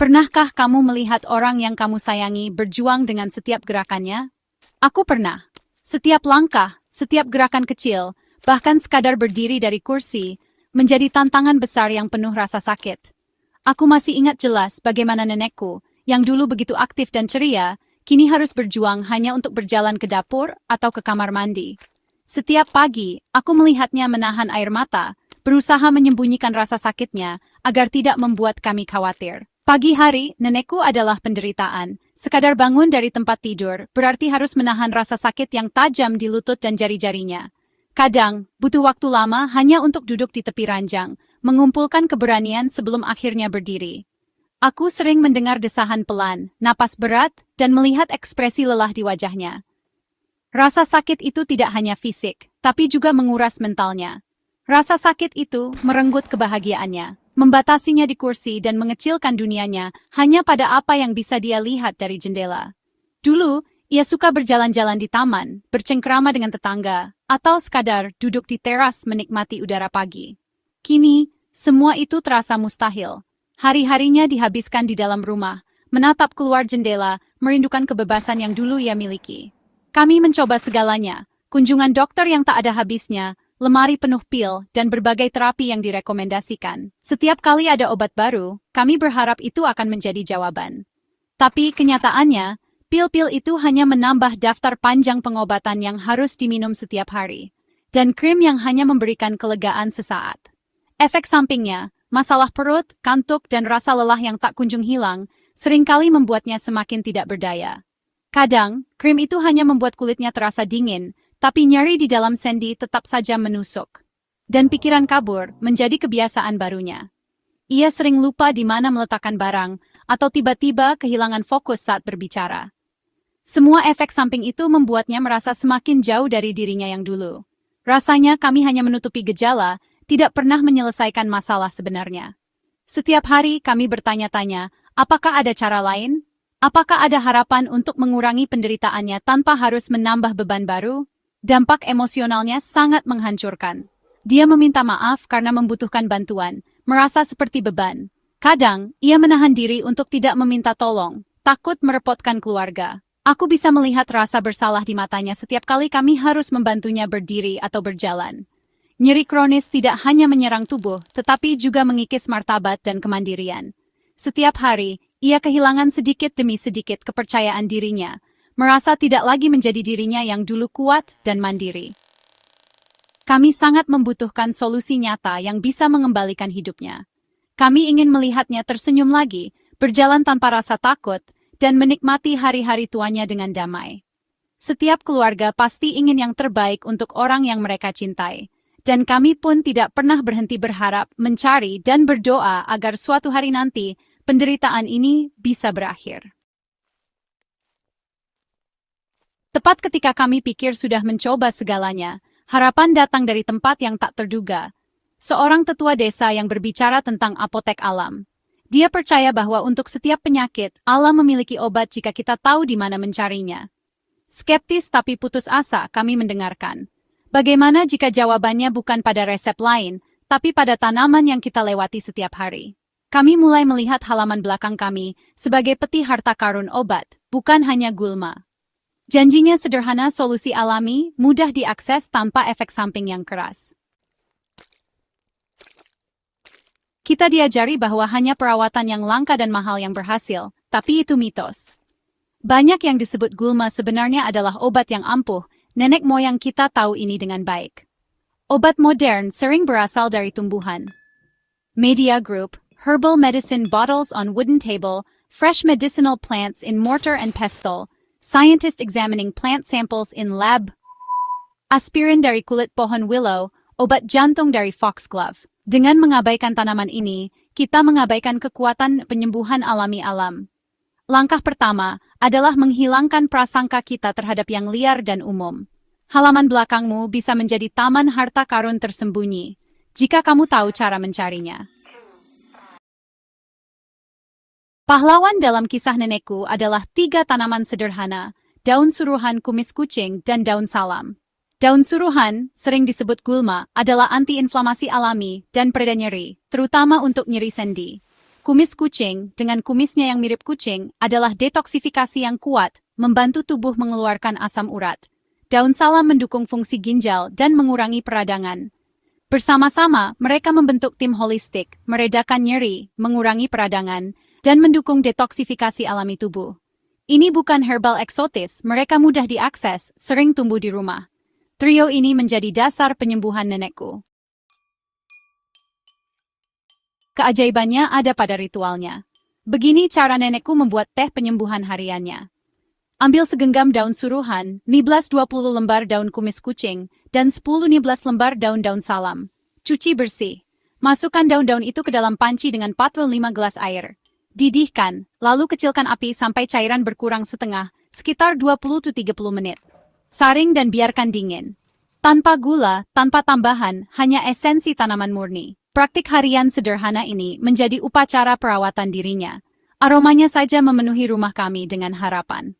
Pernahkah kamu melihat orang yang kamu sayangi berjuang dengan setiap gerakannya? Aku pernah. Setiap langkah, setiap gerakan kecil, bahkan sekadar berdiri dari kursi, menjadi tantangan besar yang penuh rasa sakit. Aku masih ingat jelas bagaimana nenekku, yang dulu begitu aktif dan ceria, kini harus berjuang hanya untuk berjalan ke dapur atau ke kamar mandi. Setiap pagi, aku melihatnya menahan air mata, berusaha menyembunyikan rasa sakitnya agar tidak membuat kami khawatir. Pagi hari, nenekku adalah penderitaan. Sekadar bangun dari tempat tidur, berarti harus menahan rasa sakit yang tajam di lutut dan jari-jarinya. Kadang, butuh waktu lama hanya untuk duduk di tepi ranjang, mengumpulkan keberanian sebelum akhirnya berdiri. Aku sering mendengar desahan pelan, napas berat, dan melihat ekspresi lelah di wajahnya. Rasa sakit itu tidak hanya fisik, tapi juga menguras mentalnya. Rasa sakit itu merenggut kebahagiaannya, membatasinya di kursi dan mengecilkan dunianya hanya pada apa yang bisa dia lihat dari jendela. Dulu, ia suka berjalan-jalan di taman, bercengkrama dengan tetangga, atau sekadar duduk di teras menikmati udara pagi. Kini, semua itu terasa mustahil. Hari-harinya dihabiskan di dalam rumah, menatap keluar jendela, merindukan kebebasan yang dulu ia miliki. Kami mencoba segalanya, kunjungan dokter yang tak ada habisnya, lemari penuh pil, dan berbagai terapi yang direkomendasikan. Setiap kali ada obat baru, kami berharap itu akan menjadi jawaban. Tapi kenyataannya, pil-pil itu hanya menambah daftar panjang pengobatan yang harus diminum setiap hari. Dan krim yang hanya memberikan kelegaan sesaat. Efek sampingnya, masalah perut, kantuk, dan rasa lelah yang tak kunjung hilang, seringkali membuatnya semakin tidak berdaya. Kadang, krim itu hanya membuat kulitnya terasa dingin, tapi nyeri di dalam sendi tetap saja menusuk. Dan pikiran kabur menjadi kebiasaan barunya. Ia sering lupa di mana meletakkan barang, atau tiba-tiba kehilangan fokus saat berbicara. Semua efek samping itu membuatnya merasa semakin jauh dari dirinya yang dulu. Rasanya kami hanya menutupi gejala, tidak pernah menyelesaikan masalah sebenarnya. Setiap hari kami bertanya-tanya, apakah ada cara lain? Apakah ada harapan untuk mengurangi penderitaannya tanpa harus menambah beban baru? Dampak emosionalnya sangat menghancurkan. Dia meminta maaf karena membutuhkan bantuan, merasa seperti beban. Kadang, ia menahan diri untuk tidak meminta tolong, takut merepotkan keluarga. Aku bisa melihat rasa bersalah di matanya setiap kali kami harus membantunya berdiri atau berjalan. Nyeri kronis tidak hanya menyerang tubuh, tetapi juga mengikis martabat dan kemandirian. Setiap hari, ia kehilangan sedikit demi sedikit kepercayaan dirinya, merasa tidak lagi menjadi dirinya yang dulu kuat dan mandiri. Kami sangat membutuhkan solusi nyata yang bisa mengembalikan hidupnya. Kami ingin melihatnya tersenyum lagi, berjalan tanpa rasa takut, dan menikmati hari-hari tuanya dengan damai. Setiap keluarga pasti ingin yang terbaik untuk orang yang mereka cintai. Dan kami pun tidak pernah berhenti berharap, mencari, dan berdoa agar suatu hari nanti, penderitaan ini bisa berakhir. Tepat ketika kami pikir sudah mencoba segalanya, harapan datang dari tempat yang tak terduga. Seorang tetua desa yang berbicara tentang apotek alam. Dia percaya bahwa untuk setiap penyakit, alam memiliki obat jika kita tahu di mana mencarinya. Skeptis tapi putus asa, kami mendengarkan. Bagaimana jika jawabannya bukan pada resep lain, tapi pada tanaman yang kita lewati setiap hari? Kami mulai melihat halaman belakang kami sebagai peti harta karun obat, bukan hanya gulma. Janjinya sederhana, solusi alami, mudah diakses tanpa efek samping yang keras. Kita diajari bahwa hanya perawatan yang langka dan mahal yang berhasil, tapi itu mitos. Banyak yang disebut gulma sebenarnya adalah obat yang ampuh. Nenek moyang kita tahu ini dengan baik. Obat modern sering berasal dari tumbuhan. Media Group, herbal medicine bottles on wooden table, fresh medicinal plants in mortar and pestle, scientist examining plant samples in lab. Aspirin dari kulit pohon willow, obat jantung dari foxglove. Dengan mengabaikan tanaman ini, kita mengabaikan kekuatan penyembuhan alami alam. Langkah pertama adalah menghilangkan prasangka kita terhadap yang liar dan umum. Halaman belakangmu bisa menjadi taman harta karun tersembunyi, jika kamu tahu cara mencarinya. Pahlawan dalam kisah nenekku adalah 3 tanaman sederhana, daun suruhan kumis kucing dan daun salam. Daun suruhan, sering disebut gulma, adalah anti-inflamasi alami dan pereda nyeri, terutama untuk nyeri sendi. Kumis kucing, dengan kumisnya yang mirip kucing, adalah detoksifikasi yang kuat, membantu tubuh mengeluarkan asam urat. Daun salam mendukung fungsi ginjal dan mengurangi peradangan. Bersama-sama, mereka membentuk tim holistik, meredakan nyeri, mengurangi peradangan, dan mendukung detoksifikasi alami tubuh. Ini bukan herbal eksotis, mereka mudah diakses, sering tumbuh di rumah. Trio ini menjadi dasar penyembuhan nenekku. Keajaibannya ada pada ritualnya. Begini cara nenekku membuat teh penyembuhan hariannya. Ambil segenggam daun suruhan, 15-20 lembar daun kumis kucing, dan 10-15 lembar daun-daun salam. Cuci bersih. Masukkan daun-daun itu ke dalam panci dengan 45 gelas air. Didihkan, lalu kecilkan api sampai cairan berkurang setengah, sekitar 20-30 menit. Saring dan biarkan dingin. Tanpa gula, tanpa tambahan, hanya esensi tanaman murni. Praktik harian sederhana ini menjadi upacara perawatan dirinya. Aromanya saja memenuhi rumah kami dengan harapan.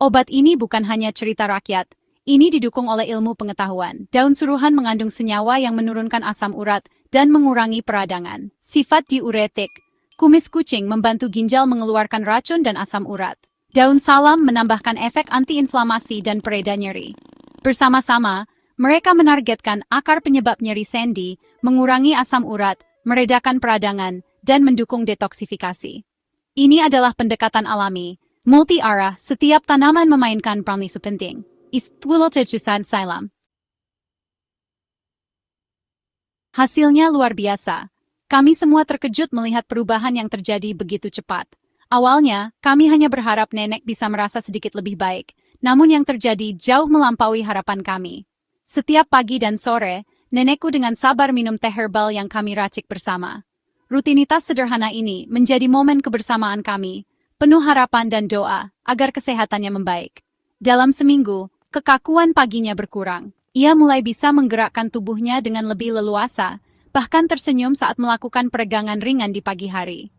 Obat ini bukan hanya cerita rakyat, ini didukung oleh ilmu pengetahuan. Daun suruhan mengandung senyawa yang menurunkan asam urat dan mengurangi peradangan. Sifat diuretik. Kumis kucing membantu ginjal mengeluarkan racun dan asam urat. Daun salam menambahkan efek antiinflamasi dan pereda nyeri. Bersama-sama, mereka menargetkan akar penyebab nyeri sendi, mengurangi asam urat, meredakan peradangan, dan mendukung detoksifikasi. Ini adalah pendekatan alami. Multi-arah, setiap tanaman memainkan peran penting. Istilah tejusan silam. Hasilnya luar biasa. Kami semua terkejut melihat perubahan yang terjadi begitu cepat. Awalnya, kami hanya berharap nenek bisa merasa sedikit lebih baik, namun yang terjadi jauh melampaui harapan kami. Setiap pagi dan sore, nenekku dengan sabar minum teh herbal yang kami racik bersama. Rutinitas sederhana ini menjadi momen kebersamaan kami, penuh harapan dan doa agar kesehatannya membaik. Dalam seminggu, kekakuan paginya berkurang. Ia mulai bisa menggerakkan tubuhnya dengan lebih leluasa, bahkan tersenyum saat melakukan peregangan ringan di pagi hari.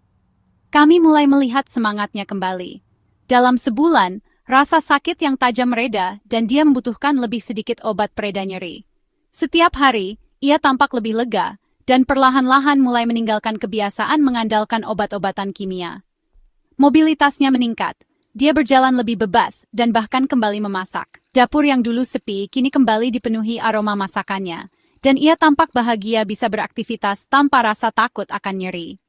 Kami mulai melihat semangatnya kembali. Dalam sebulan, rasa sakit yang tajam reda dan dia membutuhkan lebih sedikit obat pereda nyeri. Setiap hari, ia tampak lebih lega dan perlahan-lahan mulai meninggalkan kebiasaan mengandalkan obat-obatan kimia. Mobilitasnya meningkat. Dia berjalan lebih bebas dan bahkan kembali memasak. Dapur yang dulu sepi kini kembali dipenuhi aroma masakannya. Dan ia tampak bahagia bisa beraktivitas tanpa rasa takut akan nyeri.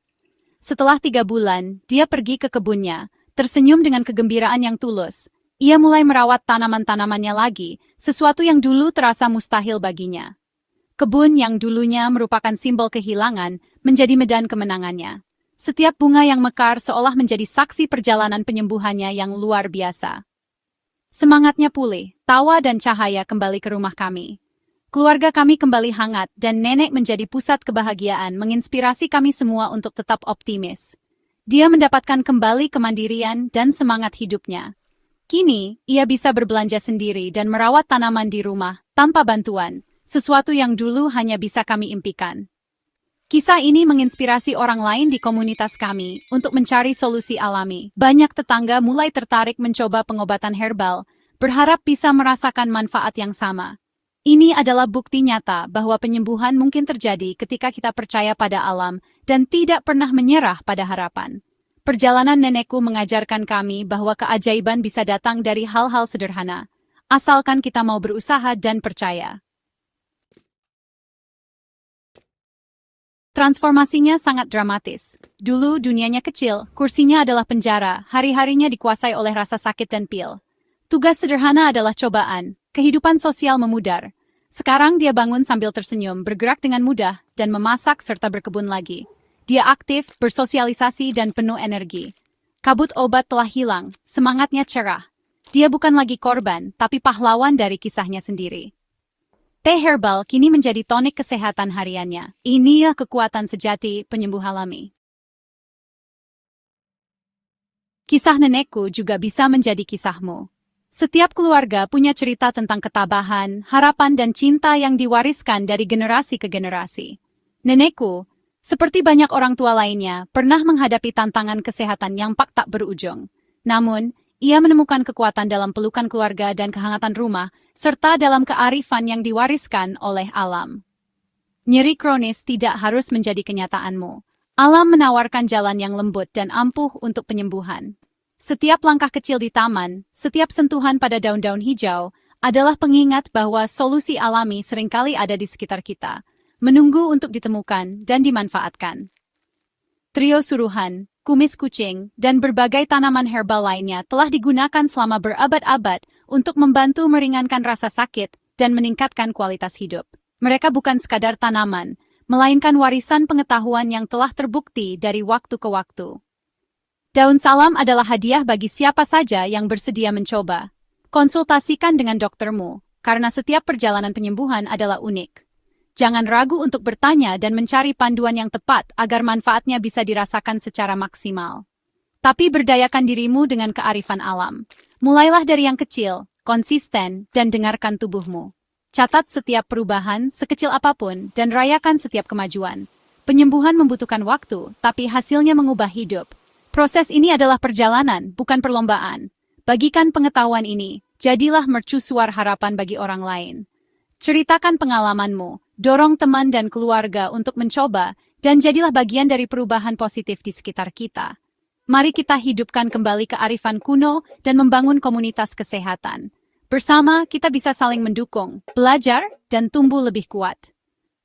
Setelah 3 bulan, dia pergi ke kebunnya, tersenyum dengan kegembiraan yang tulus. Ia mulai merawat tanaman-tanamannya lagi, sesuatu yang dulu terasa mustahil baginya. Kebun yang dulunya merupakan simbol kehilangan menjadi medan kemenangannya. Setiap bunga yang mekar seolah menjadi saksi perjalanan penyembuhannya yang luar biasa. Semangatnya pulih, tawa dan cahaya kembali ke rumah kami. Keluarga kami kembali hangat dan nenek menjadi pusat kebahagiaan menginspirasi kami semua untuk tetap optimis. Dia mendapatkan kembali kemandirian dan semangat hidupnya. Kini, ia bisa berbelanja sendiri dan merawat tanaman di rumah tanpa bantuan, sesuatu yang dulu hanya bisa kami impikan. Kisah ini menginspirasi orang lain di komunitas kami untuk mencari solusi alami. Banyak tetangga mulai tertarik mencoba pengobatan herbal, berharap bisa merasakan manfaat yang sama. Ini adalah bukti nyata bahwa penyembuhan mungkin terjadi ketika kita percaya pada alam dan tidak pernah menyerah pada harapan. Perjalanan nenekku mengajarkan kami bahwa keajaiban bisa datang dari hal-hal sederhana, asalkan kita mau berusaha dan percaya. Transformasinya sangat dramatis. Dulu dunianya kecil, kursinya adalah penjara, hari-harinya dikuasai oleh rasa sakit dan pil. Tugas sederhana adalah cobaan, kehidupan sosial memudar. Sekarang dia bangun sambil tersenyum, bergerak dengan mudah, dan memasak serta berkebun lagi. Dia aktif, bersosialisasi dan penuh energi. Kabut obat telah hilang, semangatnya cerah. Dia bukan lagi korban, tapi pahlawan dari kisahnya sendiri. Teh herbal kini menjadi tonik kesehatan hariannya. Inilah kekuatan sejati penyembuh alami. Kisah nenekku juga bisa menjadi kisahmu. Setiap keluarga punya cerita tentang ketabahan, harapan dan cinta yang diwariskan dari generasi ke generasi. Nenekku, seperti banyak orang tua lainnya, pernah menghadapi tantangan kesehatan yang tak berujung. Namun, ia menemukan kekuatan dalam pelukan keluarga dan kehangatan rumah, serta dalam kearifan yang diwariskan oleh alam. Nyeri kronis tidak harus menjadi kenyataanmu. Alam menawarkan jalan yang lembut dan ampuh untuk penyembuhan. Setiap langkah kecil di taman, setiap sentuhan pada daun-daun hijau, adalah pengingat bahwa solusi alami seringkali ada di sekitar kita, menunggu untuk ditemukan dan dimanfaatkan. Trio suruhan, kumis kucing, dan berbagai tanaman herbal lainnya telah digunakan selama berabad-abad untuk membantu meringankan rasa sakit dan meningkatkan kualitas hidup. Mereka bukan sekadar tanaman, melainkan warisan pengetahuan yang telah terbukti dari waktu ke waktu. Daun salam adalah hadiah bagi siapa saja yang bersedia mencoba. Konsultasikan dengan doktermu, karena setiap perjalanan penyembuhan adalah unik. Jangan ragu untuk bertanya dan mencari panduan yang tepat agar manfaatnya bisa dirasakan secara maksimal. Tapi berdayakan dirimu dengan kearifan alam. Mulailah dari yang kecil, konsisten, dan dengarkan tubuhmu. Catat setiap perubahan, sekecil apapun, dan rayakan setiap kemajuan. Penyembuhan membutuhkan waktu, tapi hasilnya mengubah hidup. Proses ini adalah perjalanan, bukan perlombaan. Bagikan pengetahuan ini, jadilah mercusuar harapan bagi orang lain. Ceritakan pengalamanmu, dorong teman dan keluarga untuk mencoba, dan jadilah bagian dari perubahan positif di sekitar kita. Mari kita hidupkan kembali kearifan kuno dan membangun komunitas kesehatan. Bersama, kita bisa saling mendukung, belajar, dan tumbuh lebih kuat.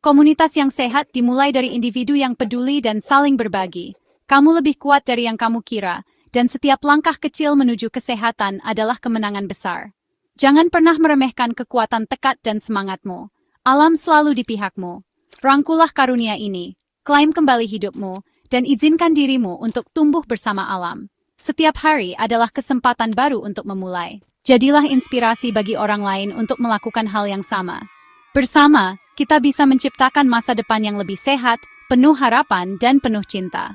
Komunitas yang sehat dimulai dari individu yang peduli dan saling berbagi. Kamu lebih kuat dari yang kamu kira, dan setiap langkah kecil menuju kesehatan adalah kemenangan besar. Jangan pernah meremehkan kekuatan tekad dan semangatmu. Alam selalu di pihakmu. Rangkulah karunia ini, klaim kembali hidupmu, dan izinkan dirimu untuk tumbuh bersama alam. Setiap hari adalah kesempatan baru untuk memulai. Jadilah inspirasi bagi orang lain untuk melakukan hal yang sama. Bersama, kita bisa menciptakan masa depan yang lebih sehat, penuh harapan, dan penuh cinta.